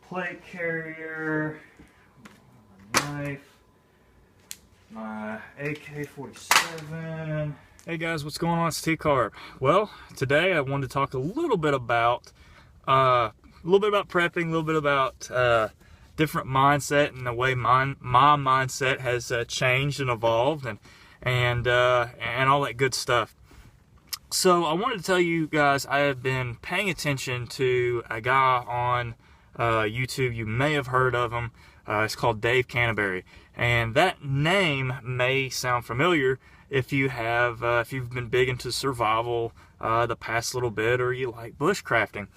plate carrier, knife, my AK-47. Hey guys, what's going on? It's T-Carb. Well, today I wanted to talk a little bit about prepping, a little bit about different mindset and the way my mindset has changed and evolved, and all that good stuff. So I wanted to tell you guys, I have been paying attention to a guy on YouTube. You may have heard of him. It's called Dave Canterbury, and that name may sound familiar if you've been big into survival the past little bit, or you like bushcrafting.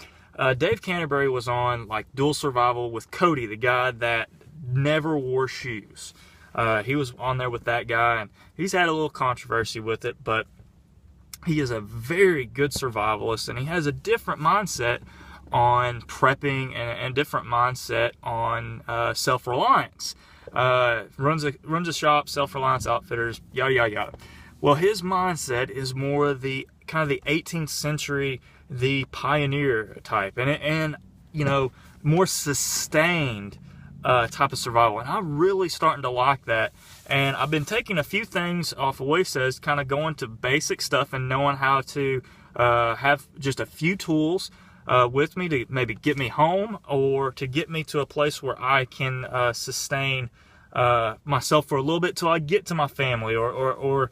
Dave Canterbury was on like Dual Survival with Cody, the guy that never wore shoes. He was on there with that guy, and he's had a little controversy with it, but he is a very good survivalist, and he has a different mindset on prepping and different mindset on self-reliance. Runs a shop, Self-Reliance Outfitters, yada yada yada. Well, his mindset is more the kind of the 18th century, the pioneer type, and you know, more sustained type of survival, and I'm really starting to like that. And I've been taking a few things off of what he says, kind of going to basic stuff and knowing how to have just a few tools with me to maybe get me home, or to get me to a place where I can sustain myself for a little bit till I get to my family, or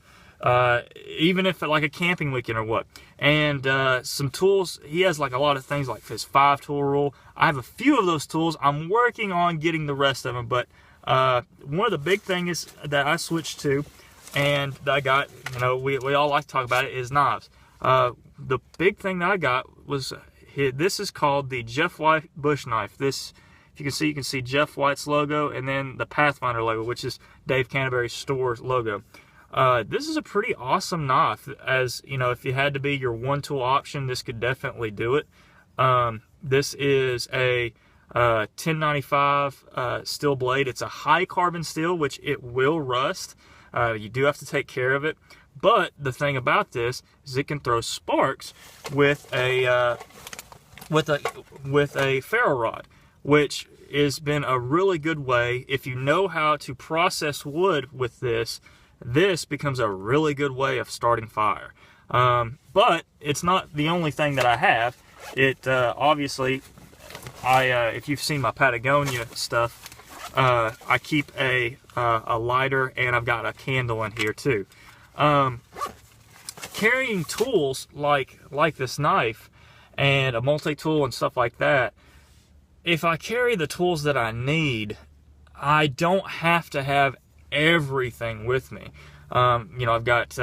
even if like a camping weekend or what. And some tools, he has like a lot of things, like his 5-tool rule. I have a few of those tools. I'm working on getting the rest of them, but one of the big things that I switched to, and that I got, you know, we all like to talk about it, is knives. The big thing that I got was, this is called the Jeff White bush knife. This, if you can see Jeff White's logo, and then the Pathfinder logo, which is Dave Canterbury's store logo. This is a pretty awesome knife. As you know, if you had to be your one-tool option, this could definitely do it. This is a 1095 steel blade. It's a high carbon steel, which it will rust. You do have to take care of it. But the thing about this is it can throw sparks with a ferro rod, which has been a really good way. If you know how to process wood with this, this becomes a really good way of starting fire. But it's not the only thing that I have. It obviously, if you've seen my Patagonia stuff, I keep a lighter, and I've got a candle in here too. Carrying tools like this knife and a multi-tool and stuff like that, if I carry the tools that I need, I don't have to have everything with me. You know, I've got,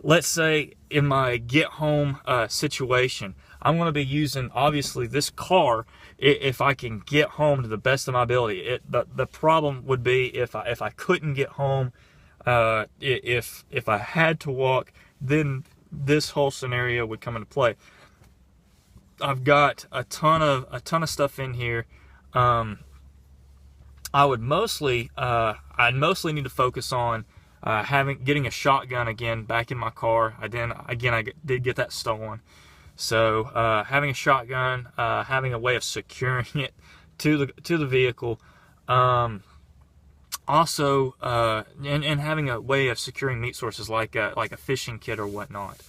let's say in my get home situation, I'm going to be using obviously this car if I can get home to the best of my ability. The problem would be if I couldn't get home, if I had to walk, then this whole scenario would come into play. I've got a ton of stuff in here. I'd mostly need to focus on getting a shotgun again back in my car. I did get that stolen. So having a shotgun, having a way of securing it to the vehicle, also and having a way of securing meat sources like a fishing kit or whatnot.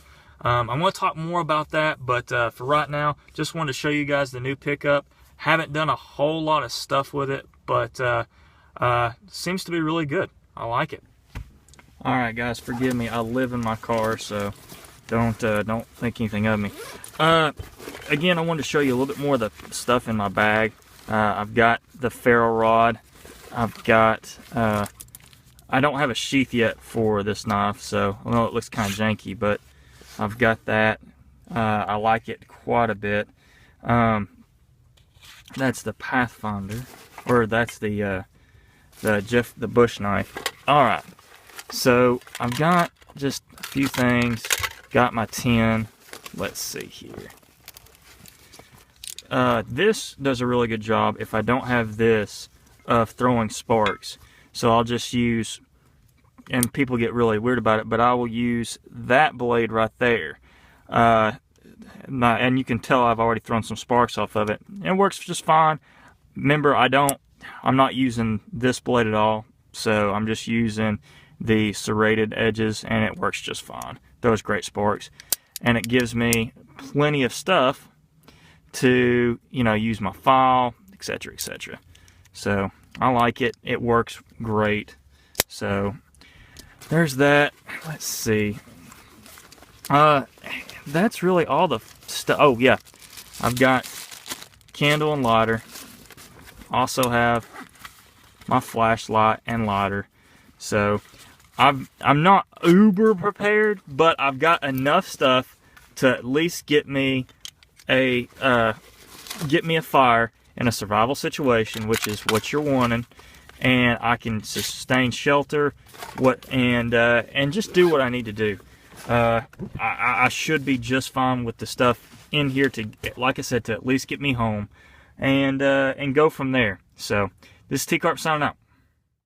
I'm going to talk more about that, but for right now, just wanted to show you guys the new pickup. Haven't done a whole lot of stuff with it, but seems to be really good. I like it. All right, guys, forgive me. I live in my car, so don't think anything of me. Again, I wanted to show you a little bit more of the stuff in my bag. I've got the ferro rod. I've got I don't have a sheath yet for this knife, so I know it looks kind of janky, but I've got that. I like it quite a bit. That's the Pathfinder, or that's the bush knife. All right, so I've got just a few things. Got my tin. Let's see here. This does a really good job if I don't have this of throwing sparks. So I'll just use, and people get really weird about it, but I will use that blade right there. And you can tell I've already thrown some sparks off of it. It works just fine. remember, I'm not using this blade at all, so I'm just using the serrated edges, and it works just fine. Those great sparks, and it gives me plenty of stuff to, you know, use my file, etc., etc. So I like it. It works great. So there's that. Let's see. That's really all the stuff. Oh yeah, I've got candle and lighter. Also have my flashlight and lighter. So I'm not uber prepared, but I've got enough stuff to at least get me a fire in a survival situation, which is what you're wanting, and I can sustain shelter, and just do what I need to do. I should be just fine with the stuff in here to, like I said, to at least get me home, and go from there. So this is T-Carp signing out.